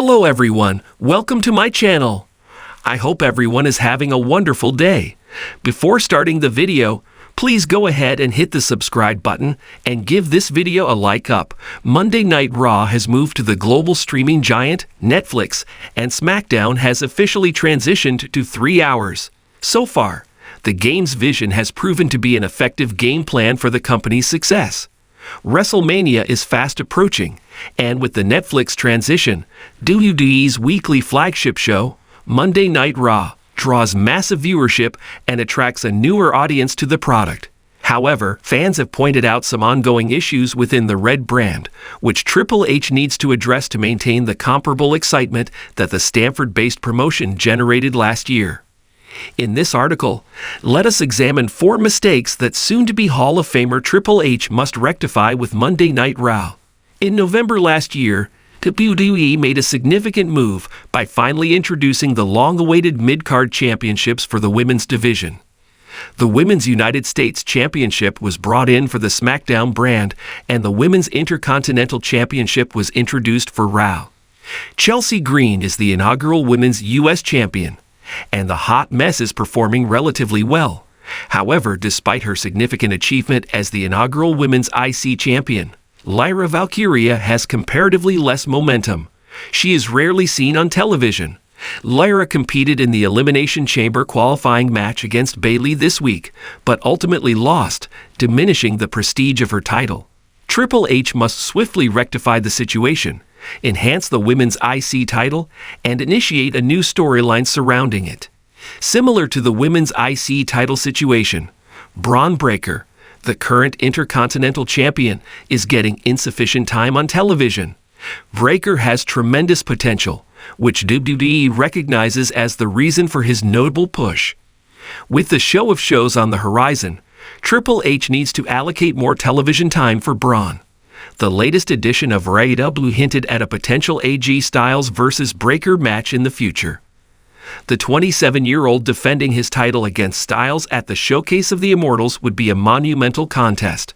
Hello everyone, welcome to my channel. I hope everyone is having a wonderful day. Before starting the video, please go ahead and hit the subscribe button and give this video a like up. Monday Night Raw has moved to the global streaming giant, Netflix, and SmackDown has officially transitioned to 3 hours. So far, the game's vision has proven to be an effective game plan for the company's success. WrestleMania is fast approaching, and with the Netflix transition, WWE's weekly flagship show, Monday Night Raw, draws massive viewership and attracts a newer audience to the product. However, fans have pointed out some ongoing issues within the Red brand, which Triple H needs to address to maintain the comparable excitement that the Stamford-based promotion generated last year. In this article, let us examine 4 mistakes that soon-to-be Hall of Famer Triple H must rectify with Monday Night Raw. In November last year, WWE made a significant move by finally introducing the long-awaited mid-card championships for the women's division. The Women's United States Championship was brought in for the SmackDown brand, and the Women's Intercontinental Championship was introduced for Raw. Chelsea Green is the inaugural Women's U.S. Champion, and the Hot Mess is performing relatively well. However, despite her significant achievement as the inaugural Women's IC Champion, Lyra Valkyria has comparatively less momentum. She is rarely seen on television. Lyra competed in the Elimination Chamber qualifying match against Bayley this week, but ultimately lost, diminishing the prestige of her title. Triple H must swiftly rectify the situation, enhance the women's IC title, and initiate a new storyline surrounding it. Similar to the women's IC title situation, Braun Breaker, the current Intercontinental Champion, is getting insufficient time on television. Breaker has tremendous potential, which WWE recognizes as the reason for his notable push. With the show of shows on the horizon, Triple H needs to allocate more television time for Braun. The latest edition of WWE hinted at a potential AJ Styles vs. Breaker match in the future. The 27-year-old defending his title against Styles at the Showcase of the Immortals would be a monumental contest.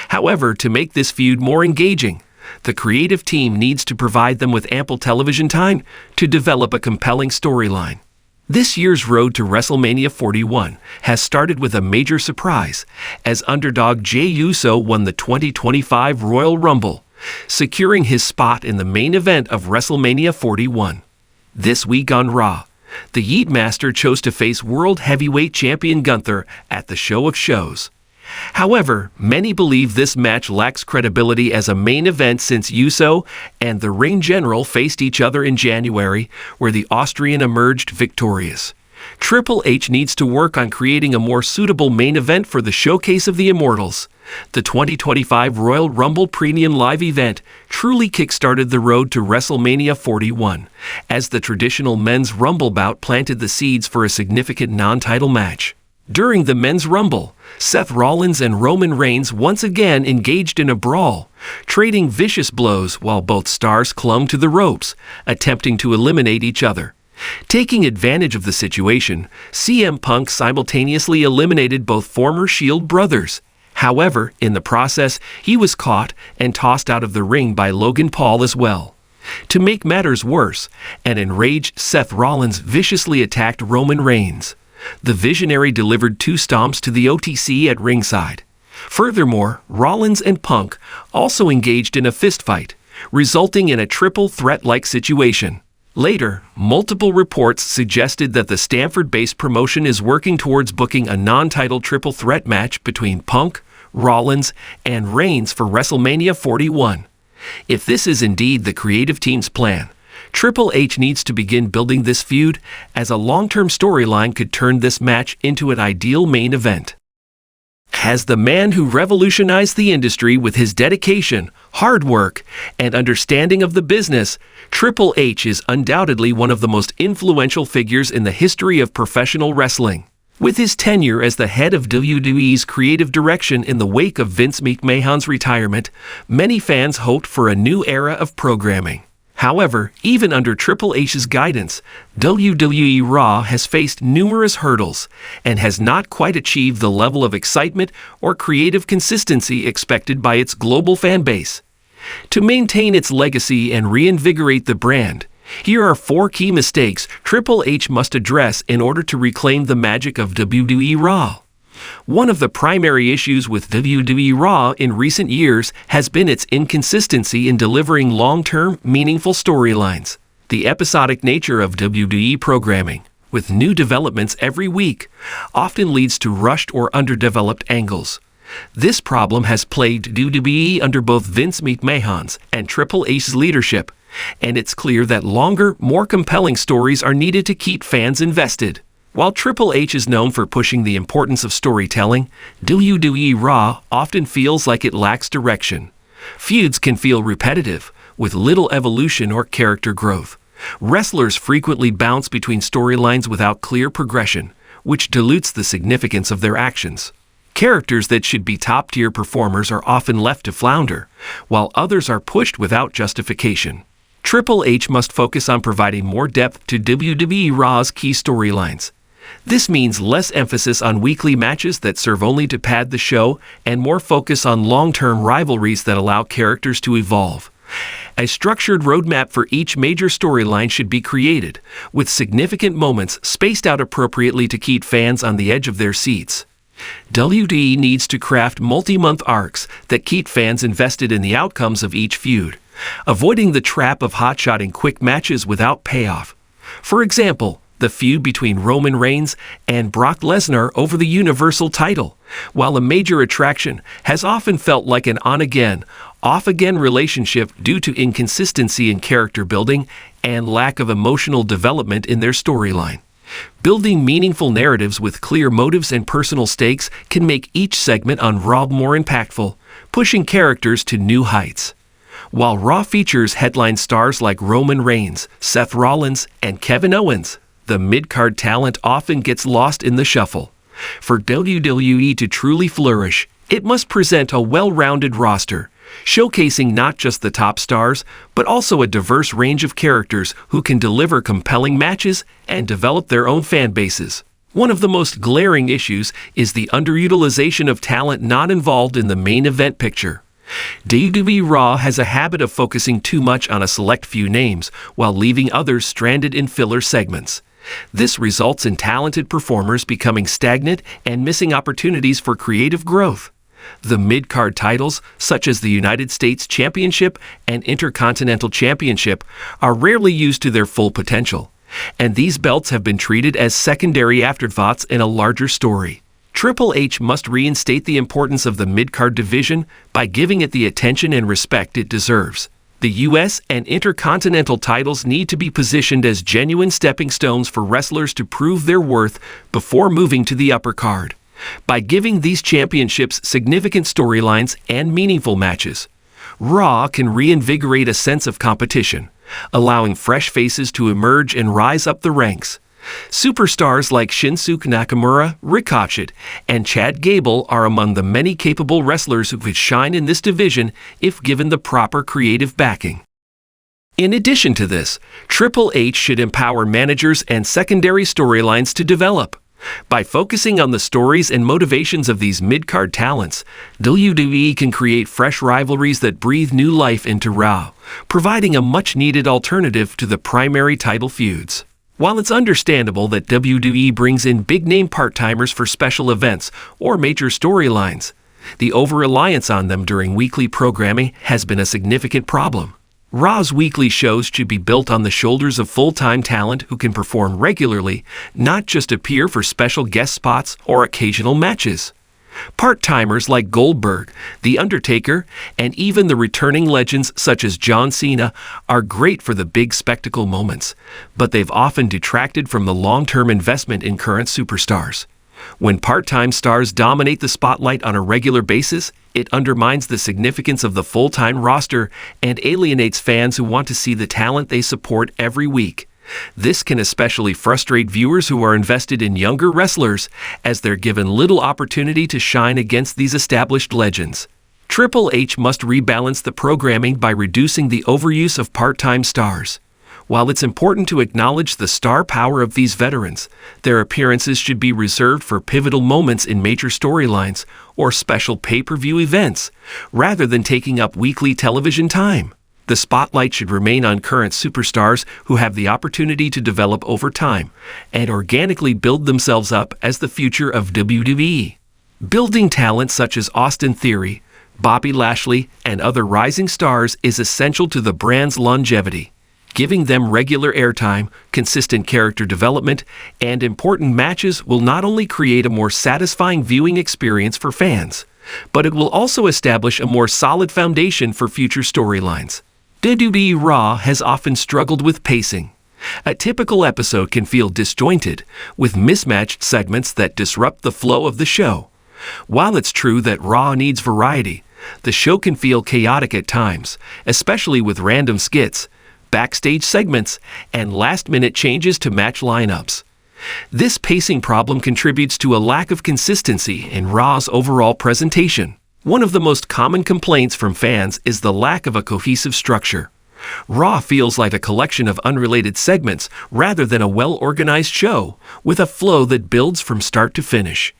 However, to make this feud more engaging, the creative team needs to provide them with ample television time to develop a compelling storyline. This year's road to WrestleMania 41 has started with a major surprise, as underdog Jey Uso won the 2025 Royal Rumble, securing his spot in the main event of WrestleMania 41. This week on Raw, the Yeet Master chose to face World Heavyweight Champion Gunther at the Show of Shows. However, many believe this match lacks credibility as a main event since Uso and the Ring General faced each other in January, where the Austrian emerged victorious. Triple H needs to work on creating a more suitable main event for the Showcase of the Immortals. The 2025 Royal Rumble Premium Live event truly kickstarted the road to WrestleMania 41, as the traditional men's Rumble bout planted the seeds for a significant non-title match. During the Men's Rumble, Seth Rollins and Roman Reigns once again engaged in a brawl, trading vicious blows while both stars clung to the ropes, attempting to eliminate each other. Taking advantage of the situation, CM Punk simultaneously eliminated both former Shield brothers. However, in the process, he was caught and tossed out of the ring by Logan Paul as well. To make matters worse, an enraged Seth Rollins viciously attacked Roman Reigns. The Visionary delivered 2 stomps to the OTC at ringside. Furthermore, Rollins and Punk also engaged in a fistfight, resulting in a triple threat-like situation. Later, multiple reports suggested that the Stamford-based promotion is working towards booking a non-title triple threat match between Punk, Rollins, and Reigns for WrestleMania 41. If this is indeed the creative team's plan, Triple H needs to begin building this feud, as a long-term storyline could turn this match into an ideal main event. As the man who revolutionized the industry with his dedication, hard work, and understanding of the business, Triple H is undoubtedly one of the most influential figures in the history of professional wrestling. With his tenure as the head of WWE's creative direction in the wake of Vince McMahon's retirement, many fans hoped for a new era of programming. However, even under Triple H's guidance, WWE Raw has faced numerous hurdles and has not quite achieved the level of excitement or creative consistency expected by its global fan base. To maintain its legacy and reinvigorate the brand, Here are 4 key mistakes Triple H must address in order to reclaim the magic of WWE Raw. One of the primary issues with WWE Raw in recent years has been its inconsistency in delivering long-term, meaningful storylines. The episodic nature of WWE programming, with new developments every week, often leads to rushed or underdeveloped angles. This problem has plagued WWE under both Vince McMahon's and Triple H's leadership, and it's clear that longer, more compelling stories are needed to keep fans invested. While Triple H is known for pushing the importance of storytelling, WWE Raw often feels like it lacks direction. Feuds can feel repetitive, with little evolution or character growth. Wrestlers frequently bounce between storylines without clear progression, which dilutes the significance of their actions. Characters that should be top-tier performers are often left to flounder, while others are pushed without justification. Triple H must focus on providing more depth to WWE Raw's key storylines. This means less emphasis on weekly matches that serve only to pad the show and more focus on long-term rivalries that allow characters to evolve. A structured roadmap for each major storyline should be created, with significant moments spaced out appropriately to keep fans on the edge of their seats. WWE needs to craft multi-month arcs that keep fans invested in the outcomes of each feud, avoiding the trap of hotshotting quick matches without payoff. For example, the feud between Roman Reigns and Brock Lesnar over the Universal title, while a major attraction, has often felt like an on-again, off-again relationship due to inconsistency in character building and lack of emotional development in their storyline. Building meaningful narratives with clear motives and personal stakes can make each segment on Raw more impactful, pushing characters to new heights. While Raw features headline stars like Roman Reigns, Seth Rollins, and Kevin Owens, the mid-card talent often gets lost in the shuffle. For WWE to truly flourish, it must present a well-rounded roster, showcasing not just the top stars, but also a diverse range of characters who can deliver compelling matches and develop their own fan bases. One of the most glaring issues is the underutilization of talent not involved in the main event picture. WWE Raw has a habit of focusing too much on a select few names while leaving others stranded in filler segments. This results in talented performers becoming stagnant and missing opportunities for creative growth. The mid-card titles, such as the United States Championship and Intercontinental Championship, are rarely used to their full potential, and these belts have been treated as secondary afterthoughts in a larger story. Triple H must reinstate the importance of the mid-card division by giving it the attention and respect it deserves. The U.S. and Intercontinental titles need to be positioned as genuine stepping stones for wrestlers to prove their worth before moving to the upper card. By giving these championships significant storylines and meaningful matches, Raw can reinvigorate a sense of competition, allowing fresh faces to emerge and rise up the ranks. Superstars like Shinsuke Nakamura, Ricochet, and Chad Gable are among the many capable wrestlers who could shine in this division if given the proper creative backing. In addition to this, Triple H should empower managers and secondary storylines to develop. By focusing on the stories and motivations of these mid-card talents, WWE can create fresh rivalries that breathe new life into Raw, providing a much-needed alternative to the primary title feuds. While it's understandable that WWE brings in big-name part-timers for special events or major storylines, the over-reliance on them during weekly programming has been a significant problem. Raw's weekly shows should be built on the shoulders of full-time talent who can perform regularly, not just appear for special guest spots or occasional matches. Part-timers like Goldberg, The Undertaker, and even the returning legends such as John Cena are great for the big spectacle moments, but they've often detracted from the long-term investment in current superstars. When part-time stars dominate the spotlight on a regular basis, it undermines the significance of the full-time roster and alienates fans who want to see the talent they support every week. This can especially frustrate viewers who are invested in younger wrestlers, as they're given little opportunity to shine against these established legends. Triple H must rebalance the programming by reducing the overuse of part-time stars. While it's important to acknowledge the star power of these veterans, their appearances should be reserved for pivotal moments in major storylines or special pay-per-view events, rather than taking up weekly television time. The spotlight should remain on current superstars who have the opportunity to develop over time and organically build themselves up as the future of WWE. Building talent such as Austin Theory, Bobby Lashley, and other rising stars is essential to the brand's longevity. Giving them regular airtime, consistent character development, and important matches will not only create a more satisfying viewing experience for fans, but it will also establish a more solid foundation for future storylines. WWE Raw has often struggled with pacing. A typical episode can feel disjointed, with mismatched segments that disrupt the flow of the show. While it's true that Raw needs variety, the show can feel chaotic at times, especially with random skits, backstage segments, and last-minute changes to match lineups. This pacing problem contributes to a lack of consistency in Raw's overall presentation. One of the most common complaints from fans is the lack of a cohesive structure. Raw feels like a collection of unrelated segments rather than a well-organized show, with a flow that builds from start to finish.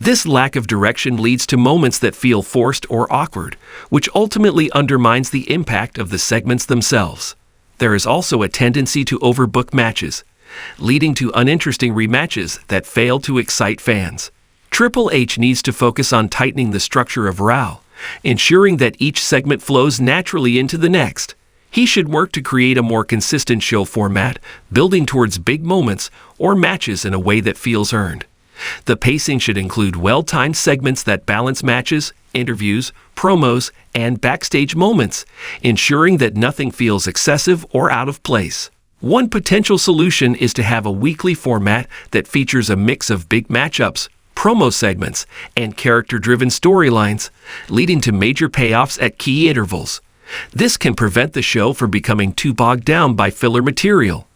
This lack of direction leads to moments that feel forced or awkward, which ultimately undermines the impact of the segments themselves. There is also a tendency to overbook matches, leading to uninteresting rematches that fail to excite fans. Triple H needs to focus on tightening the structure of Raw, ensuring that each segment flows naturally into the next. He should work to create a more consistent show format, building towards big moments or matches in a way that feels earned. The pacing should include well-timed segments that balance matches, interviews, promos, and backstage moments, ensuring that nothing feels excessive or out of place. One potential solution is to have a weekly format that features a mix of big matchups, promo segments, and character-driven storylines, leading to major payoffs at key intervals. This can prevent the show from becoming too bogged down by filler material.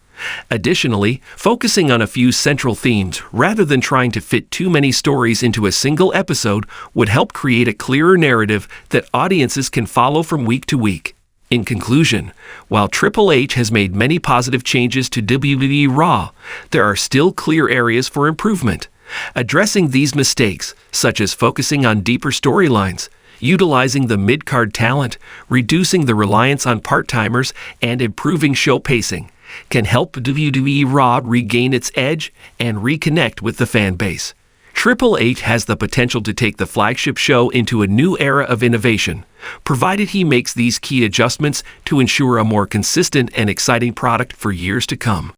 Additionally, focusing on a few central themes rather than trying to fit too many stories into a single episode would help create a clearer narrative that audiences can follow from week to week. In conclusion, while Triple H has made many positive changes to WWE Raw, there are still clear areas for improvement. Addressing these mistakes, such as focusing on deeper storylines, utilizing the mid-card talent, reducing the reliance on part-timers, and improving show pacing, can help WWE Raw regain its edge and reconnect with the fan base. Triple H has the potential to take the flagship show into a new era of innovation, provided he makes these key adjustments to ensure a more consistent and exciting product for years to come.